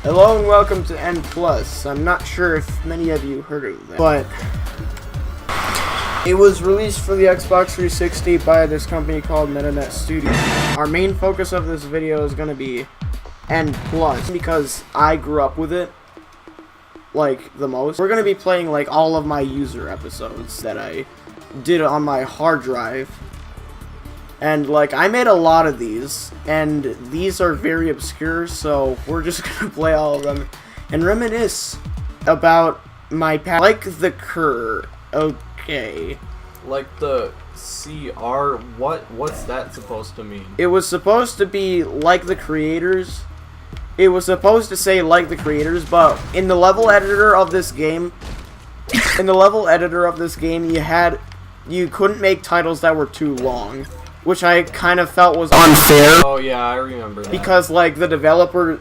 Hello and welcome to N+. I'm not sure if many of you heard of that, but it was released for the Xbox 360 by this company called MetaNet Studios. Our main focus of this video is going to be N+, because I grew up with it, like, the most. We're going to be playing, like, all of my user episodes that I did on my hard drive. And, like, I made a lot of these, and these are very obscure, so we're just gonna play all of them and reminisce about my past. Like the Cur. Okay. Like the CR? What's that supposed to mean? It was supposed to be like the creators. It was supposed to say like the creators, but in the level editor of this game, you couldn't make titles that were too long, which I kind of felt was unfair. Oh yeah, I remember that. Because the developers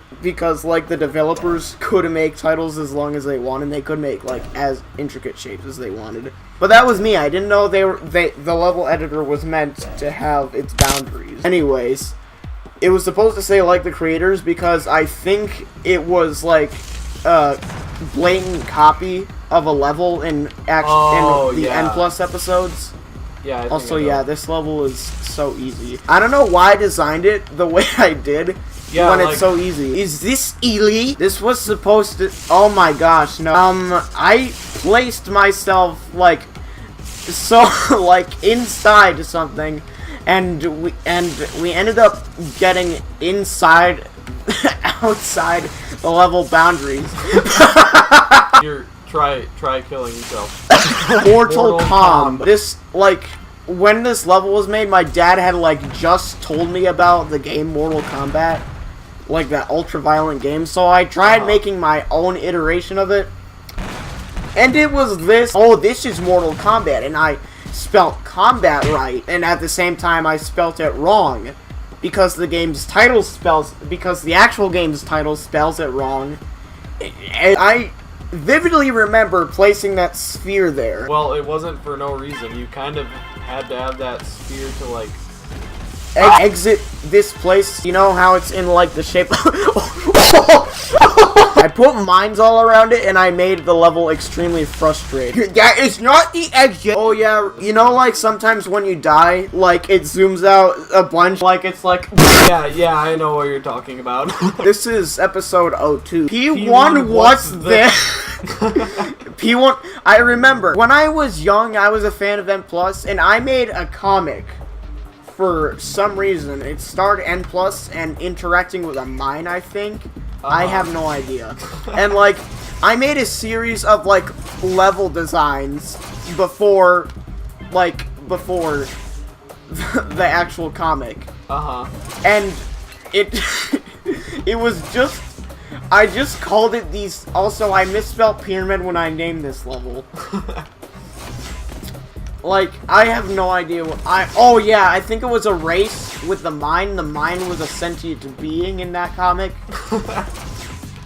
could make titles as long as they wanted. They could make like as intricate shapes as they wanted. But that was me. I didn't know the level editor was meant to have its boundaries. Anyways, it was supposed to say like the creators because I think it was like a blatant copy of a level in the N+ episodes. Yeah. Also, yeah, this level is so easy. I don't know why I designed it the way I did when it's so easy. Is this Ely? This was supposed to... Oh my gosh, no. I placed myself, like, so, like, inside something, and we ended up getting inside, outside the level boundaries. Here, try killing yourself. Mortal Kombat. This, like, when this level was made, my dad had, like, just told me about the game Mortal Kombat. Like, that ultra-violent game. So I tried making my own iteration of it. And it was this. Oh, this is Mortal Kombat. And I spelt combat right. And at the same time, I spelt it wrong. Because the actual game's title spells it wrong. And I vividly remember placing that sphere there. Well, it wasn't for no reason. You kind of had to have that sphere to, like... exit this place. You know how it's in, like, the shape... I put mines all around it, and I made the level extremely frustrating. That is not the exit! Oh, yeah, you know, like, sometimes when you die, like, it zooms out a bunch, like, it's like... Yeah, I know what you're talking about. This is episode 02. P1, what's this? P1, I remember, when I was young, I was a fan of N+, and I made a comic. For some reason, it starred N+ and interacting with a mine, I think. I have no idea. And, like, I made a series of, like, level designs before the actual comic. And it was just... I just called it these... Also, I misspelled Pyramid when I named this level. Like, I have no idea what oh yeah, I think it was a race with the mine. The mine was a sentient being in that comic.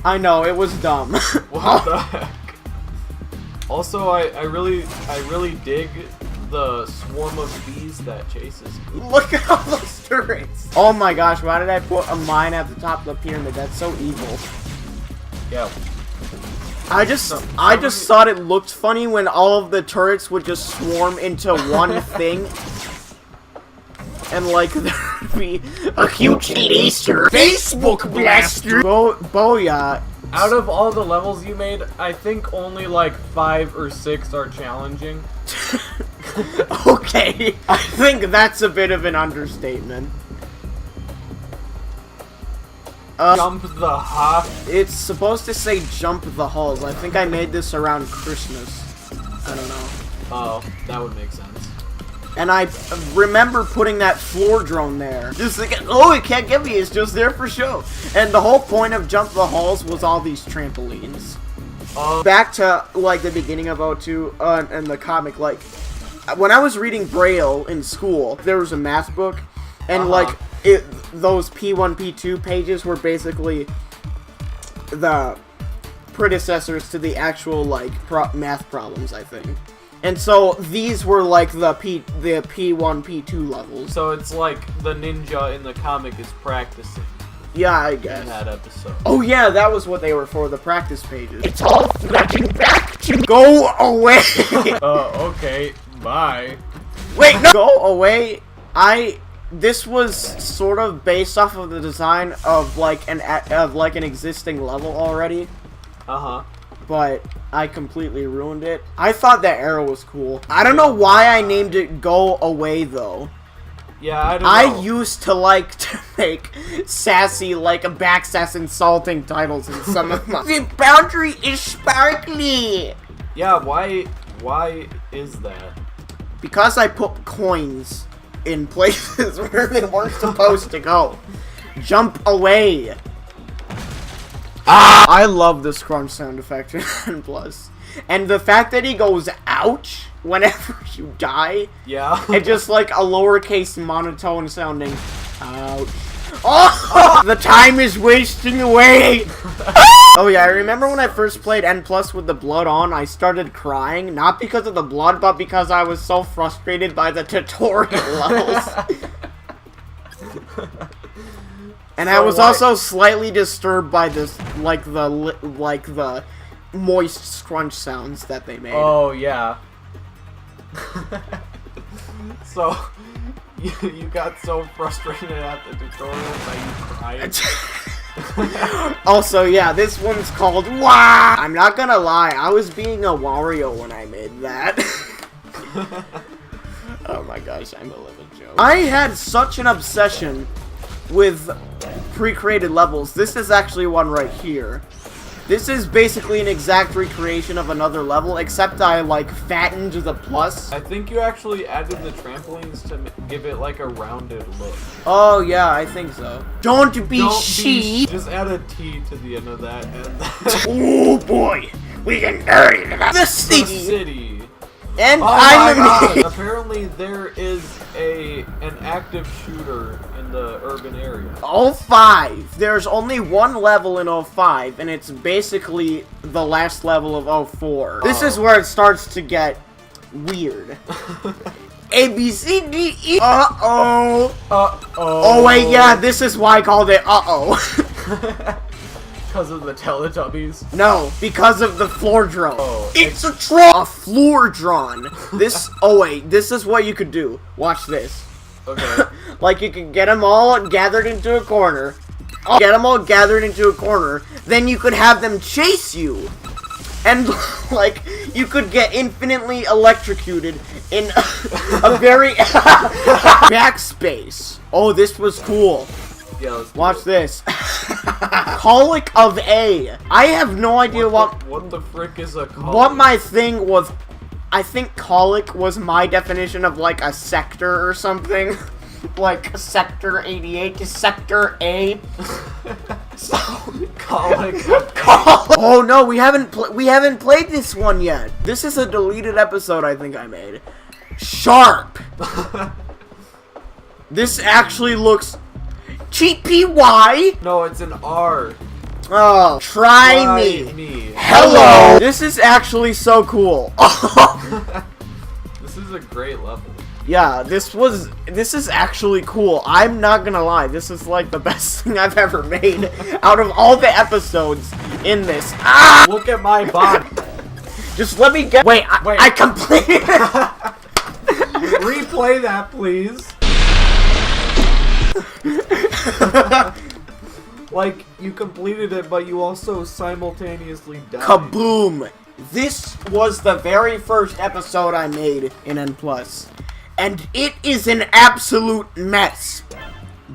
I know, it was dumb. What the heck? Also, I really dig the swarm of bees that chases you. Look at all those turrets. Oh my gosh, why did I put a mine at the top of the pyramid? That's so evil. Yeah. I just thought it looked funny when all of the turrets would just swarm into one thing. And, like, there would be a huge Easter Facebook blaster! Booyah. Out of all the levels you made, I think only, like, 5 or 6 are challenging. Okay, I think that's a bit of an understatement. Jump the Huff. It's supposed to say jump the halls. I think I made this around Christmas. I don't know. Oh, that would make sense. And I remember putting that floor drone there. Just like, oh, it can't get me. It's just there for show. And the whole point of Jump the Halls was all these trampolines. Back to, like, the beginning of O2 and the comic, like, when I was reading Braille in school, there was a math book, and, like, those P1, P2 pages were basically the predecessors to the actual, like, math problems, I think. And so these were like the P1, P2 levels. So it's like the ninja in the comic is practicing. Yeah, I in guess. that episode. Oh yeah, that was what they were for, the practice pages. It's all flashing back to go away! Okay, bye. Wait, no! Go away. This was sort of based off of the design of like an existing level already, but I completely ruined it. I thought that arrow was cool. I don't know why I named it Go Away though. Yeah, I don't know. I used to like to make sassy, like a backsass insulting titles in some of my. The boundary is sparkly! Yeah, why is that? Because I put coins in places where they weren't supposed to go. Jump away! Ah! I love the scrunch sound effect in N+. And the fact that he goes, ouch, whenever you die. Yeah. And just like a lowercase monotone sounding, ouch. Oh! The time is wasting away! Oh yeah, I remember when I first played N+ with the blood on, I started crying, not because of the blood, but because I was so frustrated by the tutorial levels. And I was also slightly disturbed by this, like the moist scrunch sounds that they made. Oh yeah. So you got so frustrated at the tutorial that you cried. Also, yeah, this one's called Wah! I'm not gonna lie, I was being a Wario when I made that. Oh my gosh, I'm a living joke. I had such an obsession with pre-created levels. This is actually one right here. This is basically an exact recreation of another level, except I, like, fattened the plus. I think you actually added the trampolines to give it, like, a rounded look. Oh, yeah, I think so. Don't be she. Just add a T to the end of that. And Oh, boy. We can dirty the city. The city. And Oh I'm my god! Apparently there is an active shooter in the urban area. 05. There's only one level in 05, and it's basically the last level of 04. This is where it starts to get weird. A, B, C, D, E. Uh-oh. Uh-oh. Oh, wait, yeah, this is why I called it uh-oh. Because of the Teletubbies? No, because of the floor drone. Oh, It's a floor drone. This, oh wait, this is what you could do. Watch this. Okay. Like, you could get them all gathered into a corner. Then you could have them chase you. And, like, you could get infinitely electrocuted in a very backspace. Oh, this was cool. Yeah, let's Watch this. Colic of A. I have no idea what the frick is a colic? what my thing was. I think colic was my definition of like a sector or something. Like sector 88 to sector A. So Colic. Oh no, we haven't played this one yet. This is a deleted episode I think I made. Sharp. This actually looks TPY? No, it's an R. Oh, try me. Hello. This is actually so cool. This is a great level. Yeah, this is actually cool. I'm not gonna lie, this is like the best thing I've ever made out of all the episodes in this. Ah! Look at my body. Just let me get. Wait, I completed it. Replay that, please. Like, you completed it, but you also simultaneously died. Kaboom! This was the very first episode I made in N+. And it is an absolute mess.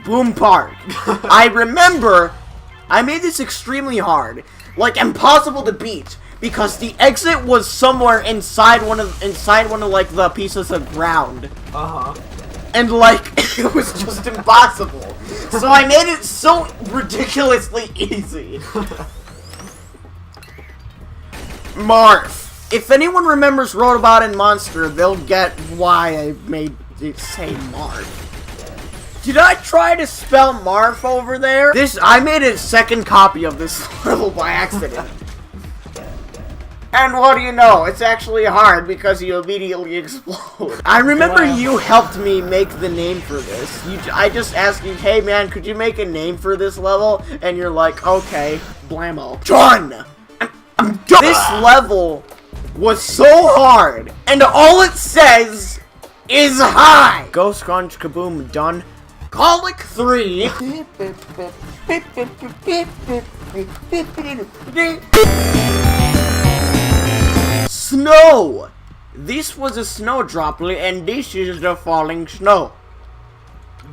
Boom Park. I remember I made this extremely hard. Like, impossible to beat. Because the exit was somewhere inside one of like the pieces of ground. Uh-huh. And like, it was just impossible. So I made it so ridiculously easy. Marth. If anyone remembers Rotobat and Monster, they'll get why I made it say Marth. Did I try to spell Marth over there? I made a second copy of this level by accident. And what do you know? It's actually hard because you immediately explode. I remember you helped me make the name for this. I just asked you, hey man, could you make a name for this level? And you're like, okay, blammo. Done! I'm done! This level was so hard, and all it says is hi! Go Scrunch Kaboom, done. Colic 3. Snow! This was a snow droplet, and this is the falling snow.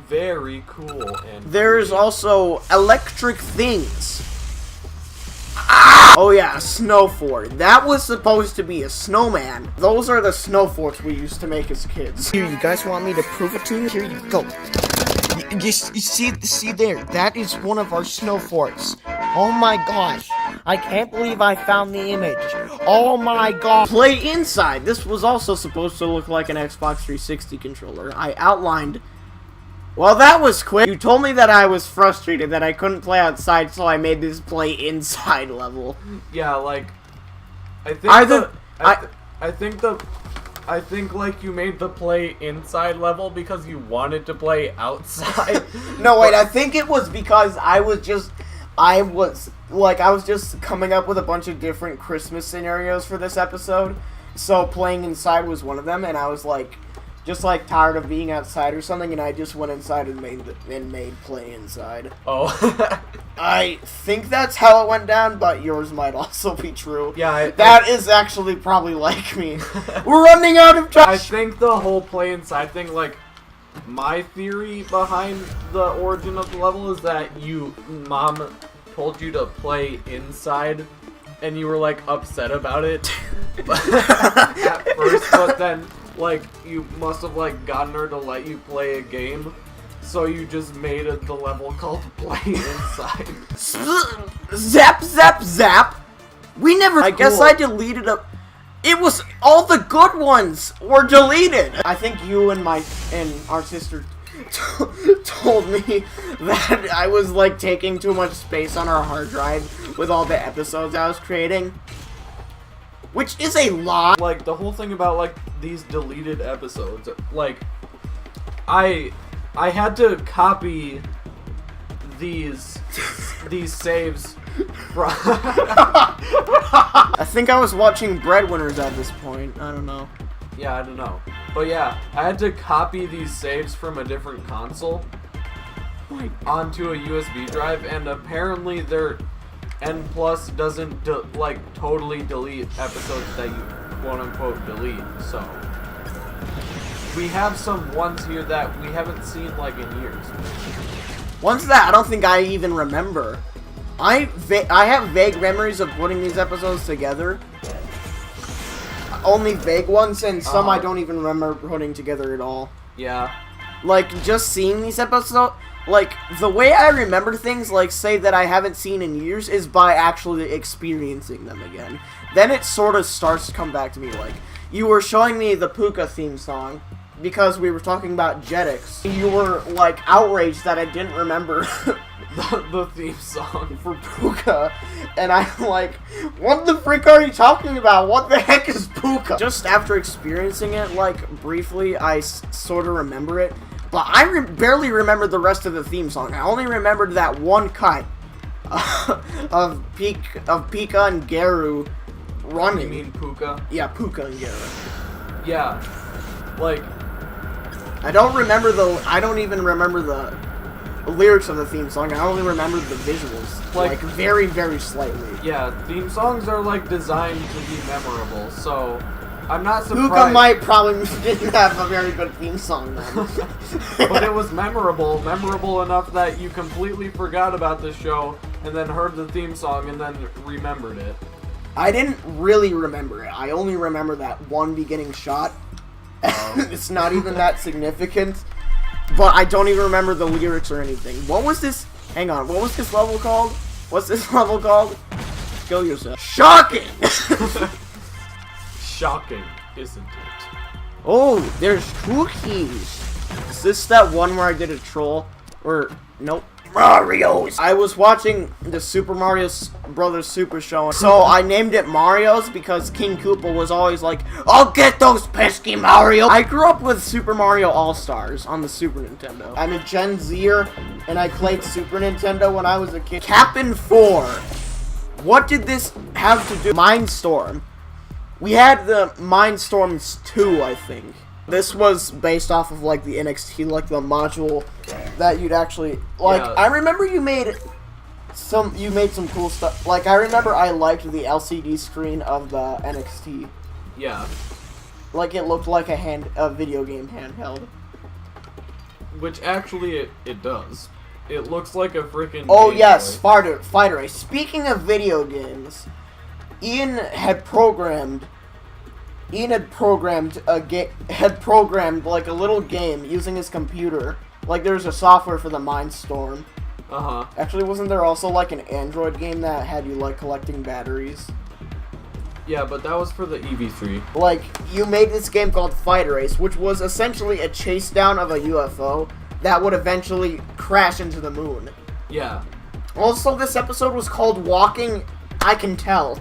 Very cool. And there's also electric things. Ah! Oh yeah, snow fort. That was supposed to be a snowman. Those are the snow forts we used to make as kids. Here, you guys want me to prove it to you? Here you go. You see there, that is one of our snow forts. Oh my gosh, I can't believe I found the image. Oh my god. Play inside. This was also supposed to look like an Xbox 360 controller. I outlined. Well, that was quick. You told me that I was frustrated that I couldn't play outside, so I made this play inside level. Yeah, like, I think like you made the play inside level because you wanted to play outside. No, wait, I think it was because I was just coming up with a bunch of different Christmas scenarios for this episode. So playing inside was one of them, and I was like, just like tired of being outside or something, and I just went inside and made play inside. Oh. I think that's how it went down, but yours might also be true. Yeah, that is actually probably like me. We're running out of time. I think the whole play inside thing, like, my theory behind the origin of the level is that mom told you to play inside, and you were like upset about it at first, but then like you must have like gotten her to let you play a game. So you just made the level called Play Inside. Zap, zap, zap. We never. I guess I deleted a. It was all the good ones were deleted. I think you and our sister told me that I was like taking too much space on our hard drive with all the episodes I was creating, which is a lot. Like the whole thing about like these deleted episodes, like I had to copy these saves from I think I was watching Breadwinners at this point. I don't know. Yeah, I don't know. But yeah, I had to copy these saves from a different console onto a USB drive, and apparently their N+ doesn't totally delete episodes that you quote-unquote delete, so we have some ones here that we haven't seen like in years. Ones that I don't think I even remember. I have vague memories of putting these episodes together. Only vague ones, and some I don't even remember putting together at all. Yeah. Like, just seeing these episodes, like, the way I remember things, like, say that I haven't seen in years, is by actually experiencing them again. Then it sort of starts to come back to me, like, you were showing me the Puka theme song, because we were talking about Jetix. You were, like, outraged that I didn't remember the theme song for Puka, and I'm like, what the frick are you talking about? What the heck is Puka? Just after experiencing it, like, briefly, I sort of remember it, but I barely remember the rest of the theme song. I only remembered that one cut of Pika and Garu running. You mean Puka? Yeah, Puka and Garu. Yeah, like, I don't even remember the lyrics of the theme song. I only remember the visuals, like very, very slightly. Yeah, theme songs are like designed to be memorable, so I'm not surprised. Puka might probably didn't have a very good theme song then. But it was memorable enough that you completely forgot about the show and then heard the theme song and then remembered it. I didn't really remember it. I only remember that one beginning shot. It's not even that significant. But I don't even remember the lyrics or anything. What was this? Hang on. What was this level called? What's this level called? Kill yourself. Shocking! Shocking, isn't it? Oh, there's cookies. Is this that one where I did a troll? Or, nope. Mario's. I was watching the Super Mario Brothers Super Show, so I named it Mario's because King Koopa was always like, "I'll get those pesky Mario." I grew up with Super Mario All-Stars on the Super Nintendo. I'm a Gen Zer, and I played Super Nintendo when I was a kid. Cap'n 4. What did this have to do? Mindstorm. We had the Mindstorms 2, I think. This was based off of, like, the NXT, like, the module that you'd actually, like, Yeah. I remember you made some cool stuff. Like, I remember I liked the LCD screen of the NXT. Yeah. Like, it looked like a video game handheld. Which actually it does. It looks like a freaking. Oh, Game yes, Boy. Fighter Race. Speaking of video games, Ian had programmed like a little game using his computer. Like there's a software for the Mindstorm. Uh-huh. Actually, wasn't there also like an Android game that had you like collecting batteries? Yeah, but that was for the EV3. Like you made this game called Fighter Race, which was essentially a chase down of a UFO that would eventually crash into the moon. Yeah. Also, this episode was called Walking I Can Tell.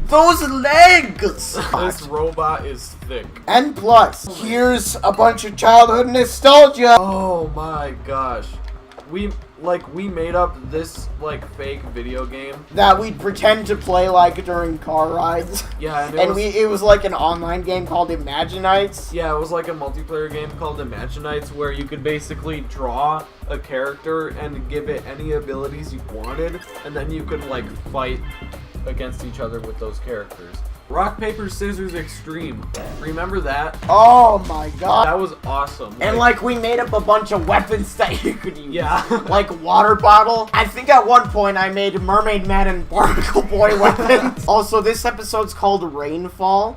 Those legs! This robot is thick. And plus, here's a bunch of childhood nostalgia. Oh my gosh. We made up this, like, fake video game. That we'd pretend to play, like, during car rides. Yeah, and It was like an online game called Imaginites. Yeah, it was like a multiplayer game called Imaginites where you could basically draw a character and give it any abilities you wanted, and then you could, like, fight against each other with those characters. Rock, paper, scissors, extreme. Remember that? Oh my god. That was awesome. And like we made up a bunch of weapons that you could use. Yeah. Like water bottle. I think at one point I made Mermaid Man and Barnacle Boy weapons. Also, this episode's called Rainfall.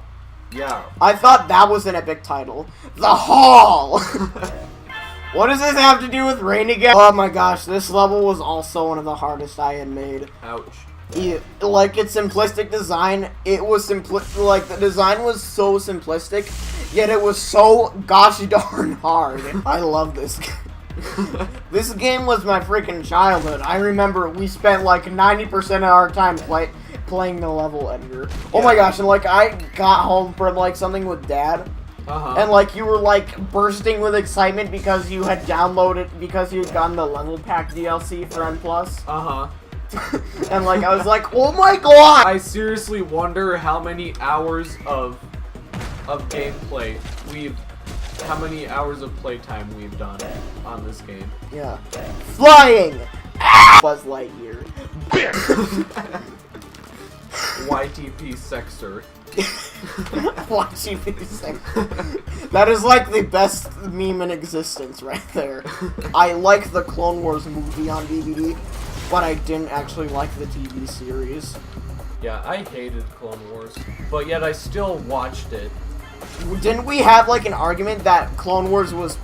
Yeah. I thought that was an epic title. The Hall! What does this have to do with rain again? Oh my gosh, this level was also one of the hardest I had made. Ouch. Like its simplistic design, it was like the design was so simplistic, yet it was so gosh darn hard. I love this game. This game was my freaking childhood. I remember we spent like 90% of our time playing the level editor. Oh my gosh, and like I got home from like something with Dad. Uh-huh. And like you were like bursting with excitement because you had gotten the level pack DLC for N+. Uh-huh. And like I was like, oh my god! I seriously wonder how many hours of gameplay how many hours of playtime we've done on this game. Yeah. Flying! Buzz Lightyear. YTP Sexer. YTP Sexer. That is like the best meme in existence right there. I like the Clone Wars movie on DVD, but I didn't actually like the TV series. Yeah, I hated Clone Wars, but yet I still watched it. Didn't we have like an argument that Clone Wars was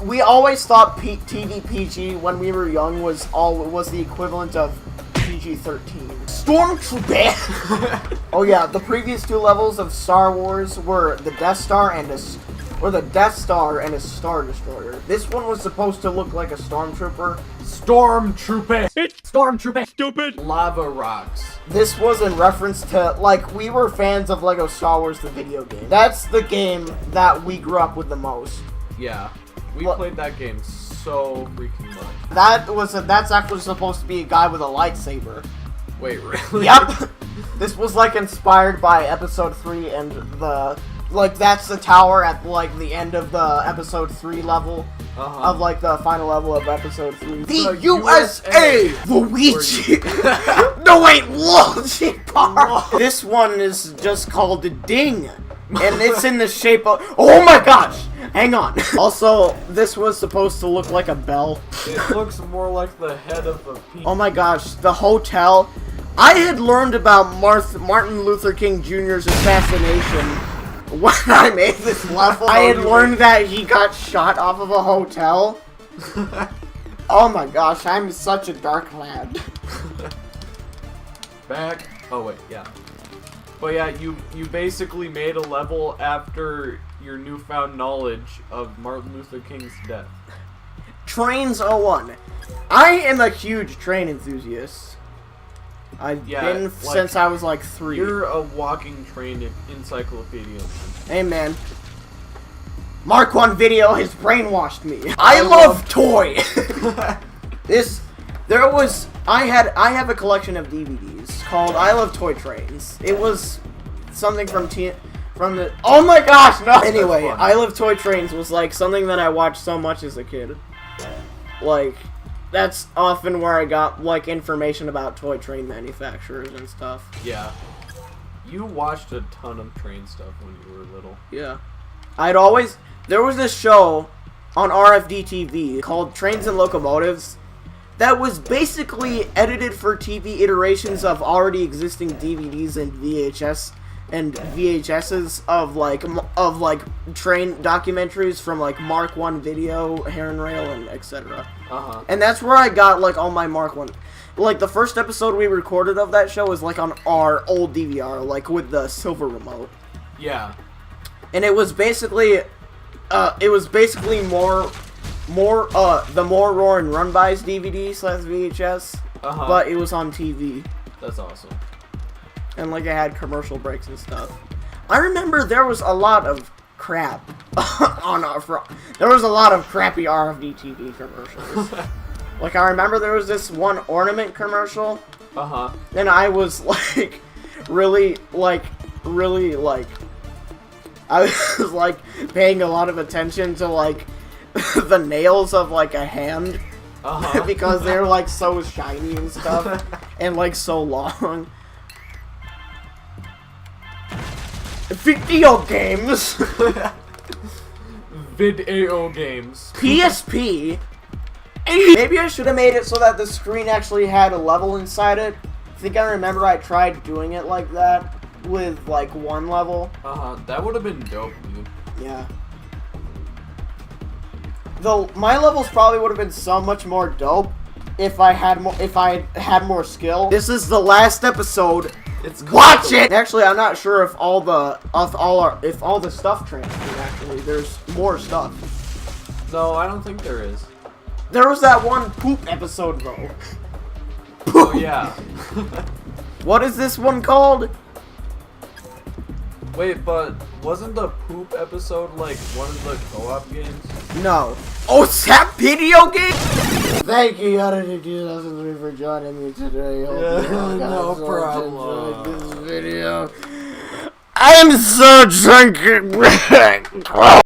we always thought TV PG when we were young was the equivalent of PG-13. Stormtrooper. Oh yeah, the previous two levels of Star Wars were the Death Star and a Star Destroyer. This one was supposed to look like a Stormtrooper. Stormtrooper! Stormtrooper! Stupid! Lava rocks. This was in reference to, like, we were fans of Lego Star Wars, the video game. That's the game that we grew up with the most. Yeah. We played that game so freaking much. That's actually supposed to be a guy with a lightsaber. Wait, really? Yep! This was, like, inspired by Episode 3 and that's the tower at, like, the end of the Episode 3 level. Of, like, the final level of Episode 3. The USA! Luigi! No, wait, Luigi Park! This one is just called Ding. And it's in the shape of... Oh my gosh! Hang on. Also, this was supposed to look like a bell. It looks more like the head of a peach. Oh my gosh, the hotel. I had learned about Martin Luther King Jr.'s assassination when I made this level. I had learned that he got shot off of a hotel. Oh my gosh, I'm such a dark lad. Back. Oh wait, yeah. But yeah, you basically made a level after your newfound knowledge of Martin Luther King's death. Trains 01. I am a huge train enthusiast. I've been since I was like 3. You're a walking train encyclopedia. Hey man. Mark 1 Video has brainwashed me. I love toy. I have a collection of DVDs called I Love Toy Trains. It was something from the oh my gosh, no. Anyway, I Love Toy Trains was like something that I watched so much as a kid. Like, that's often where I got like information about toy train manufacturers and stuff. Yeah. You watched a ton of train stuff when you were little. Yeah. There was this show on RFD TV called Trains and Locomotives that was basically edited for TV iterations of already existing DVDs and VHSs of train documentaries from like Mark 1 Video, Heron Rail, and etc. And that's where I got like all my Mark 1. Like the first episode we recorded of that show was like on our old DVR, like with the silver remote. Yeah. And it was basically more the More Roar and Run Bys DVD / VHS, but it was on TV. That's awesome. And like it had commercial breaks and stuff. I remember there was a lot of crap on there was a lot of crappy RFD TV commercials. Like I remember there was this one ornament commercial. And I was like really I was like paying a lot of attention to like the nails of like a hand because they're like so shiny and stuff and like so long. Video games. Video games. PSP. Maybe I should have made it so that the screen actually had a level inside it. I think I remember I tried doing it like that with like one level. That would have been dope, dude. Yeah. Though my levels probably would have been so much more dope if I had more skill. This is the last episode. Watch it. Actually, I'm not sure if all the stuff transferred. Actually, there's more stuff. No, I don't think there is. There was that one poop episode though. Oh yeah. What is this one called? Wait, but wasn't the poop episode like one of the co-op games? No. Oh, it's that video game? Thank you, Odyssey 2003, for joining me today. No problem. This video. I am so drunk.